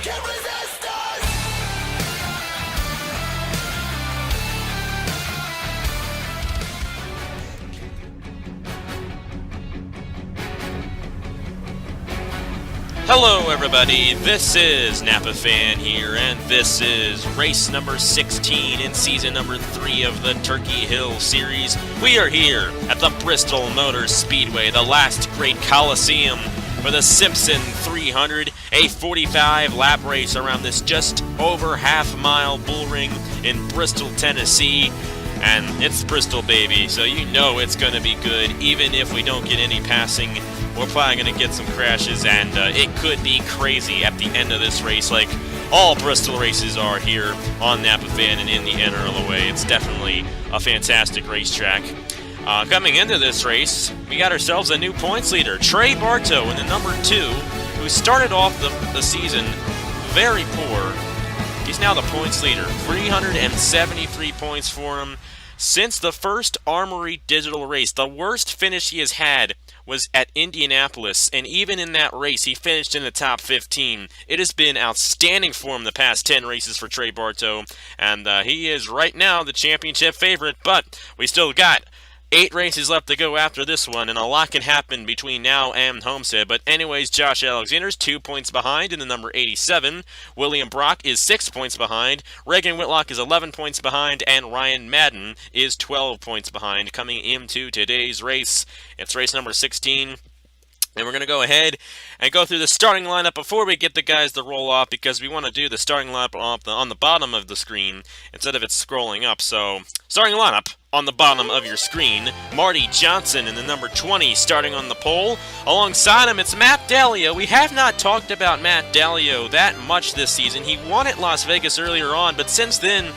can't resist us. Hello everybody, this is Napa Fan here, and this is race number 16 in season number 3 of the Turkey Hill Series. We are here at the Bristol Motor Speedway, the last great coliseum for the Simpson 300, a 45-lap race around this just over half-mile bull ring in Bristol, Tennessee. And it's Bristol, baby, so you know it's going to be good. Even if we don't get any passing, we're probably going to get some crashes, and it could be crazy at the end of this race, like all Bristol races are here on Napa Fan and in the NRLOA. It's definitely a fantastic racetrack. Coming into this race, we got ourselves a new points leader, Trey Bartow in the number 2, who started off the season very poor. He's now the points leader, 373 points for him. Since the first Armory Digital race, the worst finish he has had was at Indianapolis, and even in that race, he finished in the top 15. It has been outstanding for him the past 10 races for Trey Bartow, and he is right now the championship favorite, but we still got 8 races left to go after this one, and a lot can happen between now and Homestead. But anyways, Josh Alexander's 2 points behind in the number 87. William Brock is 6 points behind. Reagan Whitlock is 11 points behind. And Ryan Madden is 12 points behind coming into today's race. It's race number 16. And we're going to go ahead and go through the starting lineup before we get the guys to roll off, because we want to do the starting lineup on the bottom of the screen instead of it scrolling up. So, starting lineup on the bottom of your screen. Marty Johnson in the number 20 starting on the pole. Alongside him, it's Matt Dalio. We have not talked about Matt Dalio that much this season. He won at Las Vegas earlier on, but since then,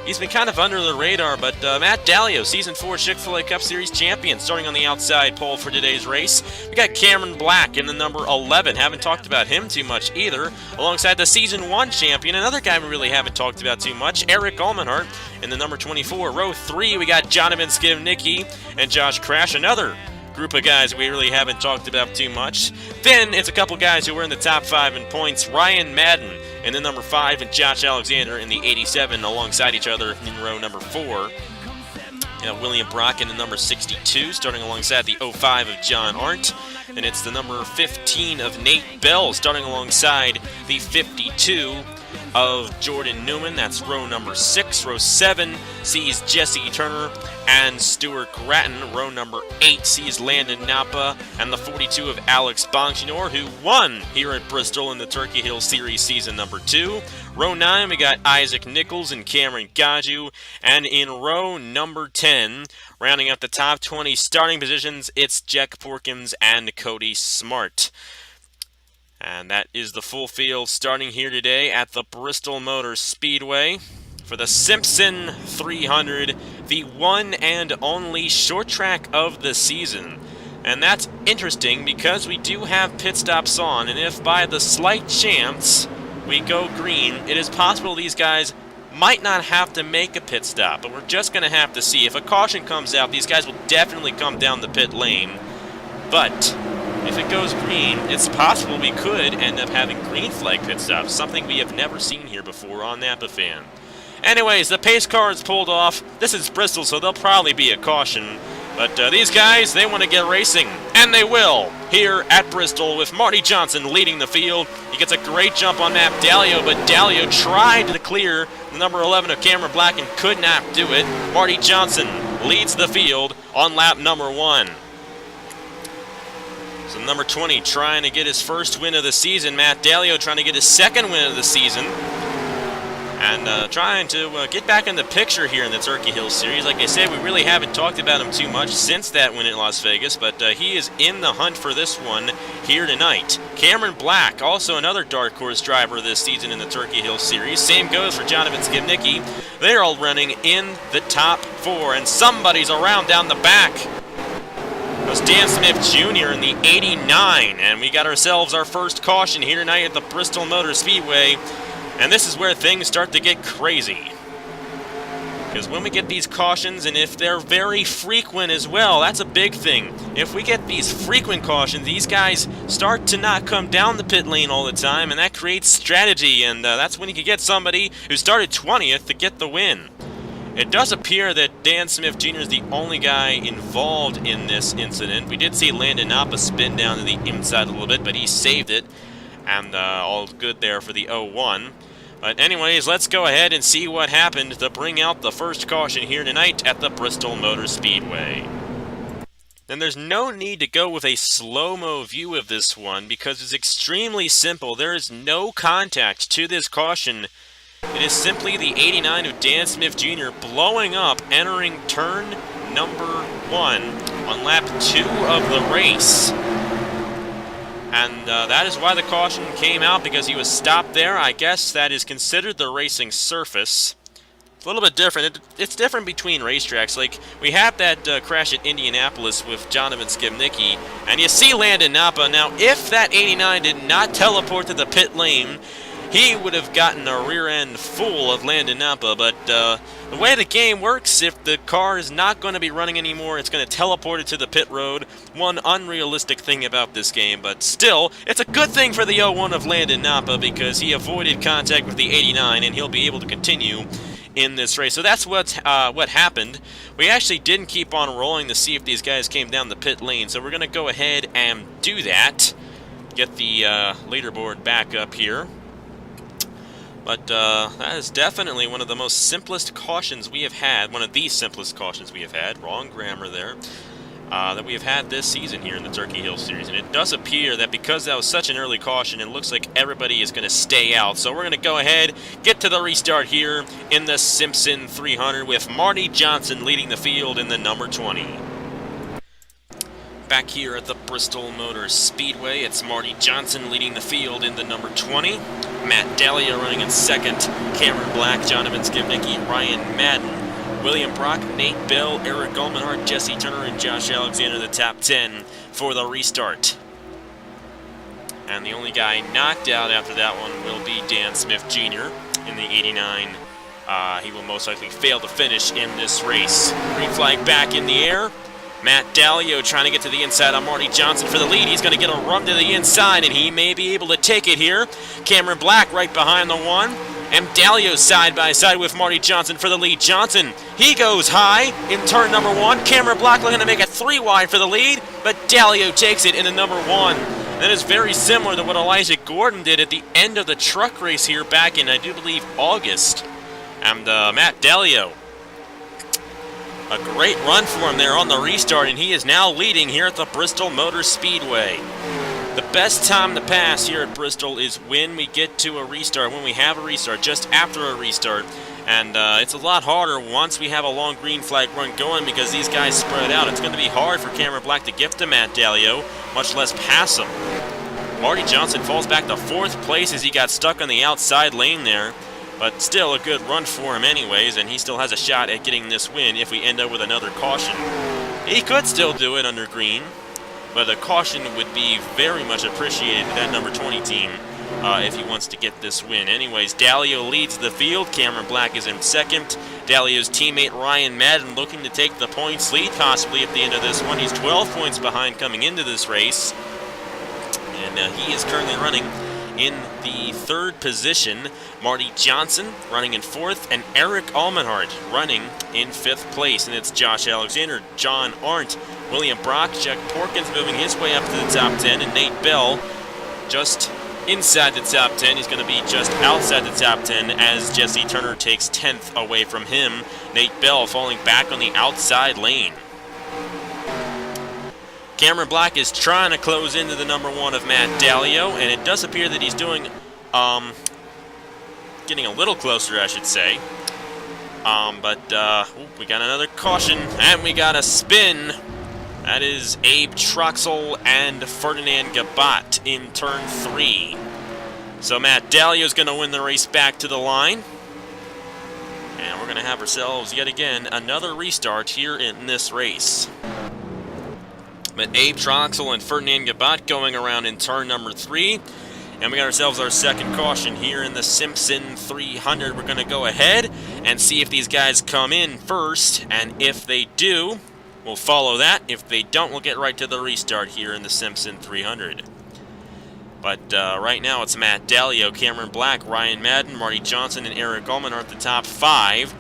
he's been kind of under the radar. But Matt Dalio, Season 4 Chick-fil-A Cup Series champion, starting on the outside pole for today's race. We got Cameron Black in the number 11. Haven't talked about him too much either. Alongside the Season 1 champion, another guy we really haven't talked about too much, Eric Almenhart in the number 24. Row 3, we got Jonathan Skivnicki and Josh Crash, another group of guys we really haven't talked about too much. Then it's a couple guys who were in the top 5 in points. Ryan Madden in the number 5 and Josh Alexander in the 87 alongside each other in row number 4. William Brock in the number 62 starting alongside the 05 of John Arndt. And it's the number 15 of Nate Bell starting alongside the 52 of Jordan Newman. That's row number 6. Row 7 sees Jesse Turner and Stuart Gratton. Row number 8 sees Landon Napa and the 42 of Alex Bonginor, who won here at Bristol in the Turkey Hill Series season number 2. Row 9, we got Isaac Nichols and Cameron Gaju. And in row number 10, rounding up the top 20 starting positions, it's Jack Porkins and Cody Smart. And that is the full field starting here today at the Bristol Motor Speedway for the Simpson 300, the one and only short track of the season. And that's interesting because we do have pit stops on, and if by the slight chance we go green, it is possible these guys might not have to make a pit stop, but we're just going to have to see. If a caution comes out, these guys will definitely come down the pit lane. But if it goes green, it's possible we could end up having green flag pit stops, something we have never seen here before on Napa Fan. Anyways, the pace car is pulled off. This is Bristol, so there'll probably be a caution. But these guys, they want to get racing, and they will, here at Bristol with Marty Johnson leading the field. He gets a great jump on Matt Dalio, but Dalio tried to clear the number 11 of Cameron Black and could not do it. Marty Johnson leads the field on lap number 1. So number 20 trying to get his first win of the season. Matt Dalio trying to get his second win of the season. And trying to get back in the picture here in the Turkey Hill Series. Like I said, we really haven't talked about him too much since that win in Las Vegas, but he is in the hunt for this one here tonight. Cameron Black, also another dark horse driver this season in the Turkey Hill Series. Same goes for Jonathan Skivnicki. They're all running in the top 4, and somebody's around down the back. It was Dan Smith Jr. in the 89, and we got ourselves our first caution here tonight at the Bristol Motor Speedway. And this is where things start to get crazy. Because when we get these cautions, and if they're very frequent as well, that's a big thing. If we get these frequent cautions, these guys start to not come down the pit lane all the time, and that creates strategy, and that's when you can get somebody who started 20th to get the win. It does appear that Dan Smith Jr. is the only guy involved in this incident. We did see Landon Napa spin down to the inside a little bit, but he saved it, and all good there for the 0-1. But anyways, let's go ahead and see what happened to bring out the first caution here tonight at the Bristol Motor Speedway. Then there's no need to go with a slow-mo view of this one because it's extremely simple. There is no contact to this caution. It is simply the 89 of Dan Smith Jr. blowing up, entering turn number 1 on lap 2 of the race. And that is why the caution came out, because he was stopped there. I guess that is considered the racing surface. It's a little bit different. It's different between racetracks. Like, we had that crash at Indianapolis with Jonathan Skibnicki, and you see Landon Napa. Now, if that 89 did not teleport to the pit lane, he would have gotten a rear end full of Landon Napa, but the way the game works, if the car is not going to be running anymore, it's going to teleport it to the pit road. One unrealistic thing about this game, but still, it's a good thing for the 0-1 of Landon Napa because he avoided contact with the 89, and he'll be able to continue in this race. So that's what happened. We actually didn't keep on rolling to see if these guys came down the pit lane, so we're going to go ahead and do that. Get the leaderboard back up here. But that is definitely one of the most simplest cautions we have had, one of the simplest cautions we have had, wrong grammar there, that we have had this season here in the Turkey Hill Series. And it does appear that because that was such an early caution, it looks like everybody is going to stay out. So we're going to go ahead, get to the restart here in the Simpson 300 with Marty Johnson leading the field in the number 20. Back here at the Bristol Motor Speedway, it's Marty Johnson leading the field in the number 20. Matt Dahlia running in second. Cameron Black, Jonathan Skibnicki, Ryan Madden, William Brock, Nate Bell, Eric Golmanhart, Jesse Turner, and Josh Alexander, the top 10 for the restart. And the only guy knocked out after that one will be Dan Smith Jr. in the 89. He will most likely fail to finish in this race. Green flag back in the air. Matt Dahlia trying to get to the inside on Marty Johnson for the lead. He's going to get a run to the inside, and he may be able to take it here. Cameron Black right behind the one. And Dahlia side by side with Marty Johnson for the lead. Johnson, he goes high in turn number 1. Cameron Black looking to make it 3 wide for the lead, but Dahlia takes it in the number 1. That is very similar to what Elijah Gordon did at the end of the truck race here back in, I do believe, August. And Matt Dahlia, a great run for him there on the restart, and he is now leading here at the Bristol Motor Speedway. The best time to pass here at Bristol is when we get to a restart, when we have a restart, just after a restart. And it's a lot harder once we have a long green flag run going because these guys spread out. It's going to be hard for Cameron Black to get to Matt Dahlia, much less pass him. Marty Johnson falls back to 4th place as he got stuck on the outside lane there. But still a good run for him anyways, and he still has a shot at getting this win if we end up with another caution. He could still do it under green, but a caution would be very much appreciated to that number 20 team if he wants to get this win. Anyways, Dahlia leads the field. Cameron Black is in second. Dahlia's teammate Ryan Madden looking to take the points lead possibly at the end of this one. He's 12 points behind coming into this race, and he is currently running in the 3rd position. Marty Johnson running in 4th, and Eric Almanhart running in 5th place. And it's Josh Alexander, John Arndt, William Brock, Jack Porkins moving his way up to the top 10, and Nate Bell just inside the top 10. He's going to be just outside the top 10 as Jesse Turner takes 10th away from him. Nate Bell falling back on the outside lane. Cameron Black is trying to close into the number 1 of Matt Dahlia, and it does appear that he's doing, getting a little closer, I should say. We got another caution, and we got a spin. That is Abe Troxel and Ferdinand Gabat in turn 3. So Matt Dahlia is going to win the race back to the line. And we're going to have ourselves, yet again, another restart here in this race. But Abe Troxel and Ferdinand Gabat going around in turn number 3. And we got ourselves our second caution here in the Simpson 300. We're going to go ahead and see if these guys come in first, and if they do, we'll follow that. If they don't, we'll get right to the restart here in the Simpson 300. But right now it's Matt Dallio, Cameron Black, Ryan Madden, Marty Johnson, and Eric Ullman are at the top 5.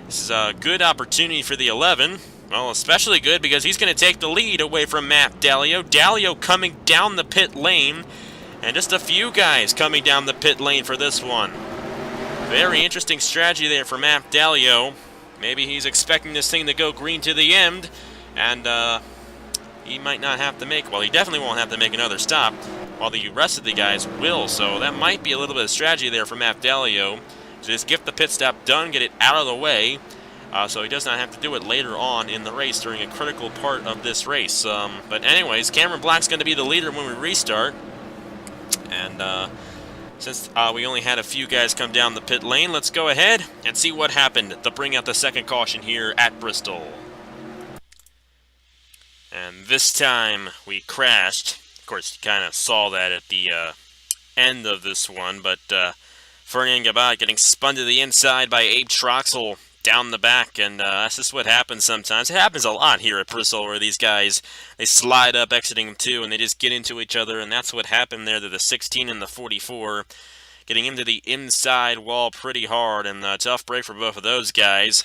This is a good opportunity for the 11. Well, especially good because he's going to take the lead away from Matt Dallio. Dallio coming down the pit lane, and just a few guys coming down the pit lane for this one. Very interesting strategy there for Matt Dallio. Maybe he's expecting this thing to go green to the end, and he might not have to make, well, he definitely won't have to make another stop, while the rest of the guys will. So that might be a little bit of strategy there for Matt Dallio, to just get the pit stop done, get it out of the way, so he does not have to do it later on in the race during a critical part of this race. But anyways, Cameron Black's going to be the leader when we restart. And since we only had a few guys come down the pit lane, let's go ahead and see what happened to bring out the second caution here at Bristol. And this time we crashed. Of course, you kind of saw that at the end of this one, but Ferdinand Gabat getting spun to the inside by Abe Troxel down the back, and that's just what happens sometimes. It happens a lot here at Bristol, where these guys, they slide up exiting 2, and they just get into each other, and that's what happened there to the 16 and the 44, getting into the inside wall pretty hard, and a tough break for both of those guys.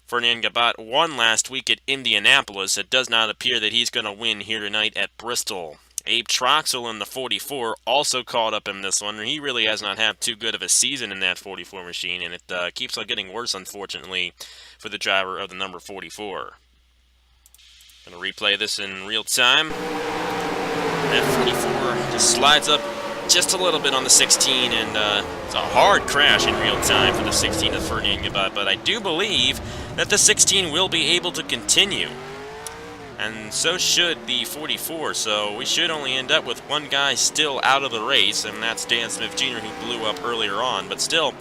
Ferdinand Gabat won last week at Indianapolis. It does not appear that he's going to win here tonight at Bristol. Abe Troxel in the 44 also caught up in this one. He really has not had too good of a season in that 44 machine, and it keeps on getting worse, unfortunately, for the driver of the number 44. Going to replay this in real time. That 44 just slides up just a little bit on the 16, and it's a hard crash in real time for the 16 of Ferdinand Gabat, but I do believe that the 16 will be able to continue. And so should the 44, so we should only end up with one guy still out of the race, and that's Dan Smith Jr., who blew up earlier on. But still,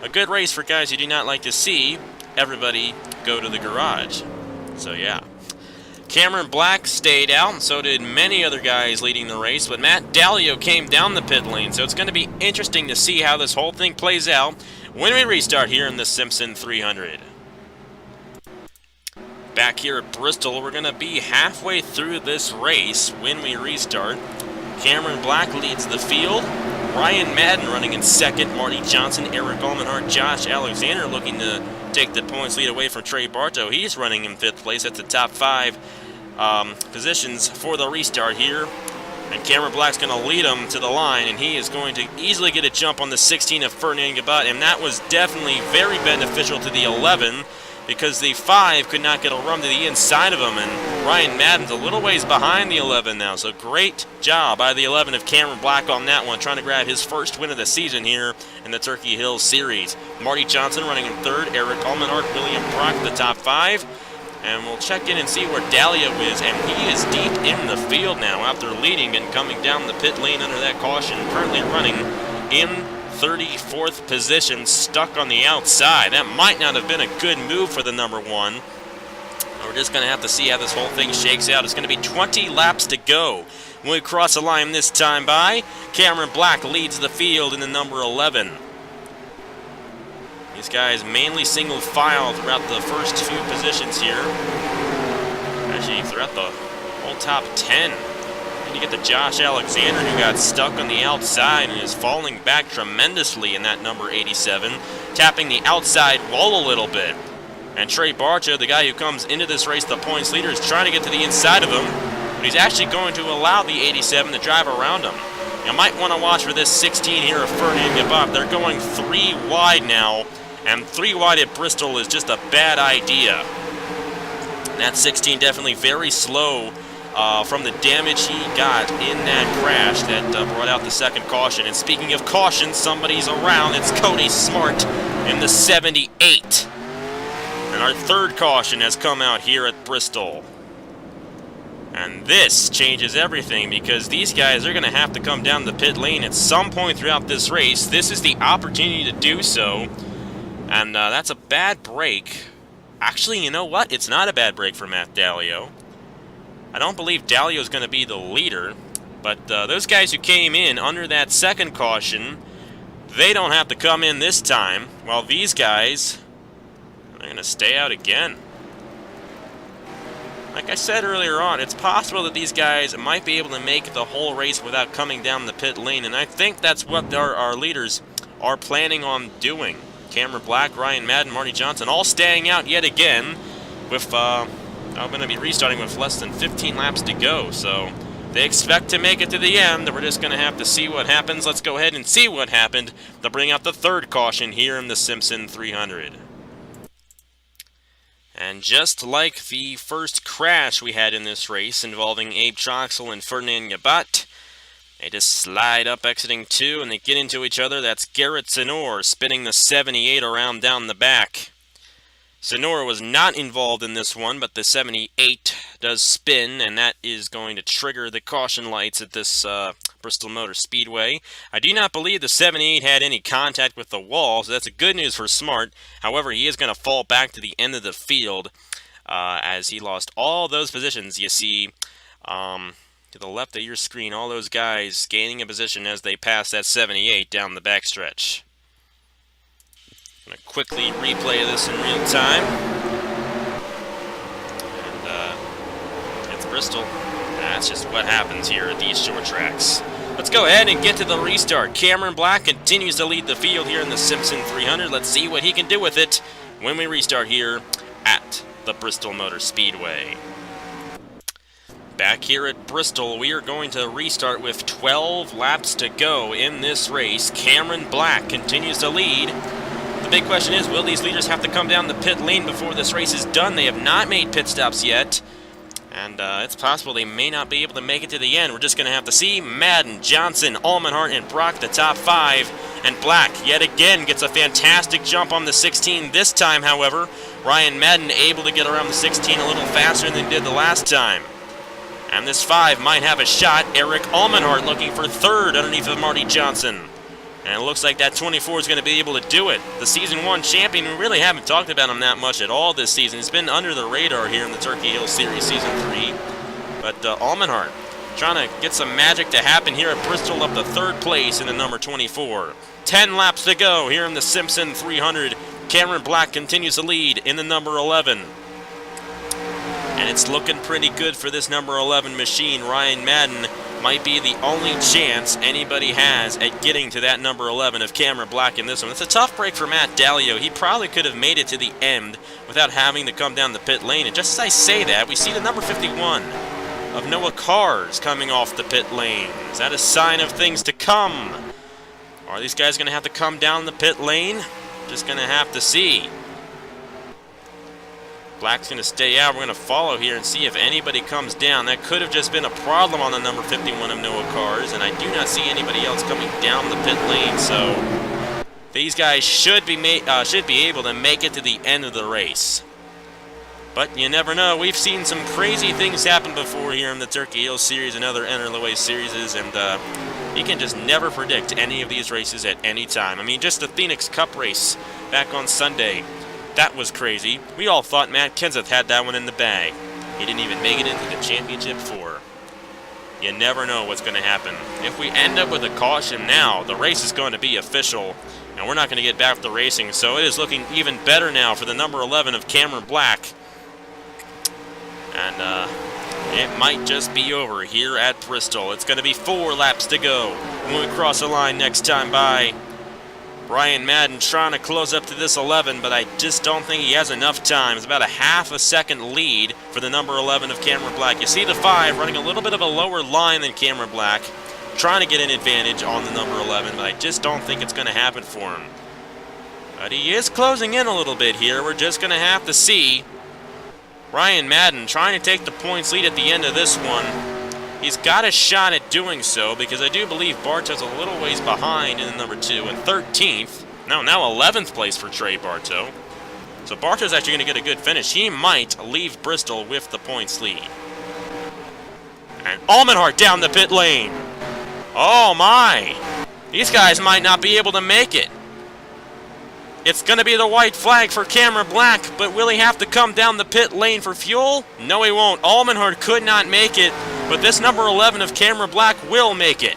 a good race for guys you do not like to see everybody go to the garage. So yeah. Cameron Black stayed out, and so did many other guys leading the race, but Matt Dallio came down the pit lane, so it's going to be interesting to see how this whole thing plays out when we restart here in the Simpson 300. Back here at Bristol, we're going to be halfway through this race when we restart. Cameron Black leads the field. Ryan Madden running in second. Marty Johnson, Eric Allmanhart, Josh Alexander looking to take the points lead away from Trey Bartow. He's running in 5th place at the top 5 positions for the restart here. And Cameron Black's going to lead him to the line, and he is going to easily get a jump on the 16 of Ferdinand Gabat, and that was definitely very beneficial to the 11, because the 5 could not get a run to the inside of him, and Ryan Madden's a little ways behind the 11 now, so great job by the 11 of Cameron Black on that one, trying to grab his first win of the season here in the Turkey Hill Series. Marty Johnson running in 3rd, Eric Allmanhart, William Brock the top 5, and we'll check in and see where Dallio is, and he is deep in the field now after leading and coming down the pit lane under that caution, currently running in 34th position, stuck on the outside. That might not have been a good move for the number 1. We're just going to have to see how this whole thing shakes out. It's going to be 20 laps to go when we cross the line this time by. Cameron Black leads the field in the number 11. These guys mainly single file throughout the first few positions here. Actually, throughout the whole top 10. You get to Josh Alexander, who got stuck on the outside and is falling back tremendously in that number 87, tapping the outside wall a little bit. And Trey Bartow, the guy who comes into this race the points leader, is trying to get to the inside of him, but he's actually going to allow the 87 to drive around him. You might want to watch for this 16 here of Ferdinand Gabat. They're going 3 wide now, and 3 wide at Bristol is just a bad idea. And that 16 definitely very slow from the damage he got in that crash that brought out the second caution. And speaking of caution, somebody's around. It's Cody Smart in the 78. And our third caution has come out here at Bristol. And this changes everything, because these guys are going to have to come down the pit lane at some point throughout this race. This is the opportunity to do so. And that's a bad break. Actually, you know what? It's not a bad break for Matt Dallio. I don't believe Dallio is going to be the leader, But those guys who came in under that second caution, they don't have to come in this time, while these guys are going to stay out again. Like I said earlier on, it's possible that these guys might be able to make the whole race without coming down the pit lane, and I think that's what our leaders are planning on doing. Cameron Black, Ryan Madden, Marty Johnson, all staying out yet again with, I'm going to be restarting with less than 15 laps to go, so they expect to make it to the end. We're just going to have to see what happens. Let's go ahead and see what happened to bring out the third caution here in the Simpson 300. And just like the first crash we had in this race involving Abe Troxel and Ferdinand Gabat, they just slide up exiting 2 and they get into each other. That's Garrett Senor spinning the 78 around down the back. Senor was not involved in this one, but the 78 does spin, and that is going to trigger the caution lights at this Bristol Motor Speedway. I do not believe the 78 had any contact with the wall, so that's a good news for Smart. However, he is going to fall back to the end of the field as he lost all those positions. You see to the left of your screen, all those guys gaining a position as they pass that 78 down the backstretch. I'm going to quickly replay this in real time. And it's Bristol. That's just what happens here at these short tracks. Let's go ahead and get to the restart. Cameron Black continues to lead the field here in the Simpson 300. Let's see what he can do with it when we restart here at the Bristol Motor Speedway. Back here at Bristol, we are going to restart with 12 laps to go in this race. Cameron Black continues to lead. The big question is, will these leaders have to come down the pit lane before this race is done? They have not made pit stops yet, and it's possible they may not be able to make it to the end. We're just going to have to see. Madden, Johnson, Almenhart, and Brock, the top 5, and Black yet again gets a fantastic jump on the 16 this time, however. Ryan Madden able to get around the 16 a little faster than he did the last time. And this 5 might have a shot. Eric Almenhart looking for third underneath of Marty Johnson. And it looks like that 24 is going to be able to do it. The Season 1 champion, we really haven't talked about him that much at all this season. He's been under the radar here in the Turkey Hill Series Season 3. But Almenhart trying to get some magic to happen here at Bristol, up to third place in the number 24. 10 laps to go here in the Simpson 300. Cameron Black continues to lead in the number 11. And it's looking pretty good for this number 11 machine. Ryan Madden might be the only chance anybody has at getting to that number 11 of Cameron Black in this one. It's a tough break for Matt Dalio. He probably could have made it to the end without having to come down the pit lane. And just as I say that, we see the number 51 of Noah Cars coming off the pit lane. Is that a sign of things to come? Are these guys going to have to come down the pit lane? Just going to have to see. Black's going to stay out. We're going to follow here and see if anybody comes down. That could have just been a problem on the number 51 of Noah Cars, and I do not see anybody else coming down the pit lane. So these guys should be able to make it to the end of the race. But you never know. We've seen some crazy things happen before here in the Turkey Hill Series and other NRLOA series, and you can just never predict any of these races at any time. I mean, just the Phoenix Cup race back on Sunday. That was crazy. We all thought Matt Kenseth had that one in the bag. He didn't even make it into the championship 4. You never know what's going to happen. If we end up with a caution now, the race is going to be official, and we're not going to get back to racing, so it is looking even better now for the number 11 of Cameron Black. And it might just be over here at Bristol. It's going to be 4 laps to go when we cross the line next time by. Ryan Madden trying to close up to this 11, but I just don't think he has enough time. It's about a half a second lead for the number 11 of Cameron Black. You see the 5 running a little bit of a lower line than Cameron Black, trying to get an advantage on the number 11, but I just don't think it's going to happen for him. But he is closing in a little bit here. We're just going to have to see. Ryan Madden trying to take the points lead at the end of this one. He's got a shot at doing so, because I do believe Bartow's a little ways behind in the number 2, and 13th. Now 11th place for Trey Bartow. So Bartow's actually going to get a good finish. He might leave Bristol with the points lead. And Almenhart down the pit lane. Oh my! These guys might not be able to make it. It's going to be the white flag for Cameron Black, but will he have to come down the pit lane for fuel? No, he won't. Almenhart could not make it. But this number 11 of Cameron Black will make it.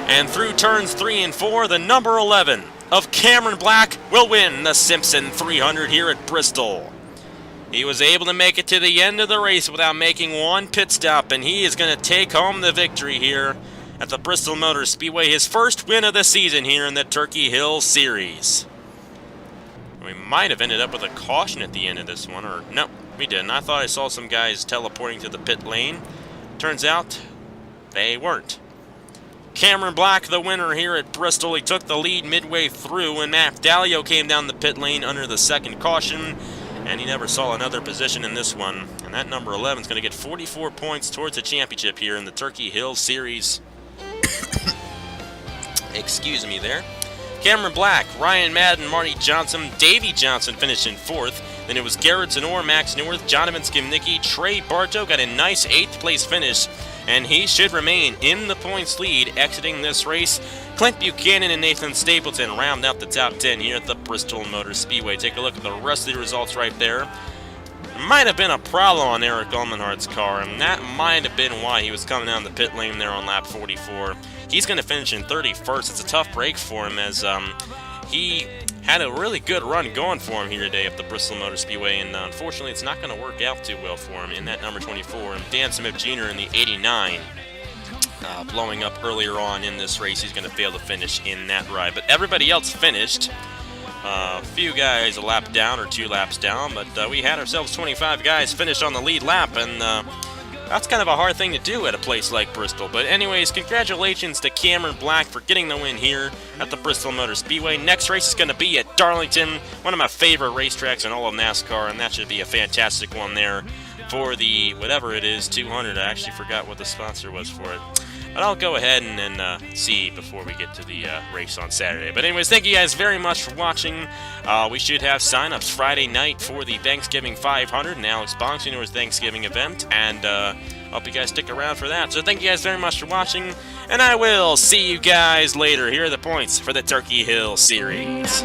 And through turns 3 and 4, the number 11 of Cameron Black will win the Simpson 300 here at Bristol. He was able to make it to the end of the race without making one pit stop, and he is going to take home the victory here at the Bristol Motor Speedway, his first win of the season here in the Turkey Hill Series. We might have ended up with a caution at the end of this one, or no, we didn't. I thought I saw some guys teleporting to the pit lane. Turns out they weren't. Cameron Black, the winner here at Bristol. He took the lead midway through, and Matt Dalio came down the pit lane under the second caution, and he never saw another position in this one. And that number 11 is going to get 44 points towards the championship here in the Turkey Hill Series. Excuse me there. Cameron Black, Ryan Madden, Marty Johnson, Davey Johnson finished in 4th. Then it was Garrett Zenor, Max North, Jonathan Skimnicki, Trey Bartow got a nice 8th place finish, and he should remain in the points lead exiting this race. Clint Buchanan and Nathan Stapleton round out the top 10 here at the Bristol Motor Speedway. Take a look at the rest of the results right there. There might have been a problem on Eric Ulmenhardt's car, and that might have been why he was coming down the pit lane there on lap 44. He's going to finish in 31st. It's a tough break for him, as he had a really good run going for him here today at the Bristol Motor Speedway, and unfortunately it's not going to work out too well for him in that number 24. And Dan Smith Jr. in the 89, blowing up earlier on in this race. He's going to fail to finish in that ride. But everybody else finished. A few guys a lap down or 2 laps down, but we had ourselves 25 guys finish on the lead lap, and that's kind of a hard thing to do at a place like Bristol. But anyways, congratulations to Cameron Black for getting the win here at the Bristol Motor Speedway. Next race is going to be at Darlington, one of my favorite racetracks in all of NASCAR, and that should be a fantastic one there for the, whatever it is, 200. I actually forgot what the sponsor was for it. But I'll go ahead and see before we get to the race on Saturday. But anyways, thank you guys very much for watching. We should have sign-ups Friday night for the Thanksgiving 500 and Alex Bongsinor's Thanksgiving event. And hope you guys stick around for that. So thank you guys very much for watching. And I will see you guys later. Here are the points for the Turkey Hill Series.